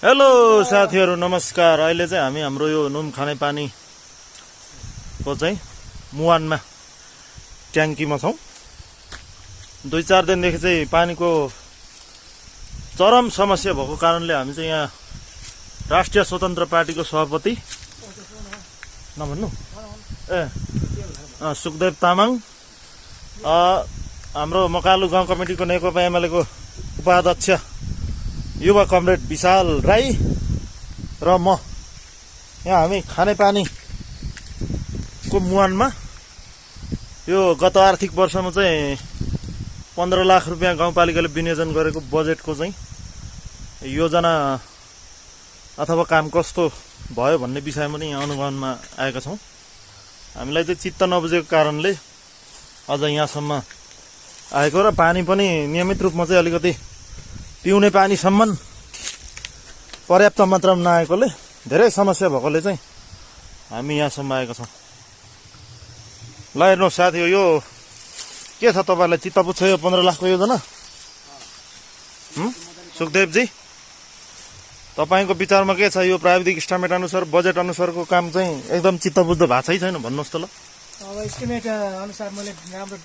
Hello साथीहरु नमस्कार। अहिले चाहिँ हामी हाम्रो यो नुम खाने पानीको चाहिँ मुहानमा ट्याङ्कीमा छौं। 2-4 दिनदेखि चाहिँ पानीको चरम समस्या भएको कारणले हामी चाहिँ यहाँ राष्ट्रिय स्वतन्त्र पार्टीको सभापति नभन्नु सुखदेव तामाङ, हाम्रो मकालु गाउँ कमिटीको नेकपा एमालेको उपाध्यक्ष युवा कमरेड विशाल राई र म यहाँ हामी खानेपानीको मुहानमा यो गत आर्थिक वर्षमा चाहिँ 15 लाख रुपियाँ गाउँपालिकाले विनियोजन गरेको बजेटको चाहिँ योजना अथवा काम कस्तो भयो भन्ने विषयमा पनि यहाँ अनुगमनमा आएका छौं। हामीलाई चाहिँ चित्त नबुझेको कारणले अझ यहाँसम्म आएको र पानी पनि नियमित रूपमा चाहिँ अलिकति पिउने पानीसम्म पर्याप्त मात्रामा नआएकोले धेरै समस्या भएकोले चाहिँ हामी यहाँसम्म आएका छौं। ल हेर्नुहोस् साथी, यो के छ तपाईलाई चित्त बुझ्छ यो 15 लाखको योजना? सुखदेवजी, तपाईको विचारमा के छ? यो प्राविधिक इस्टिमेट अनुसार बजेट अनुसारको काम चाहिँ एकदम चित्त बुझ्दो भएको छैन भन्नुहोस् त ल। अब एस्टिमेट अनुसार मैले राम्रो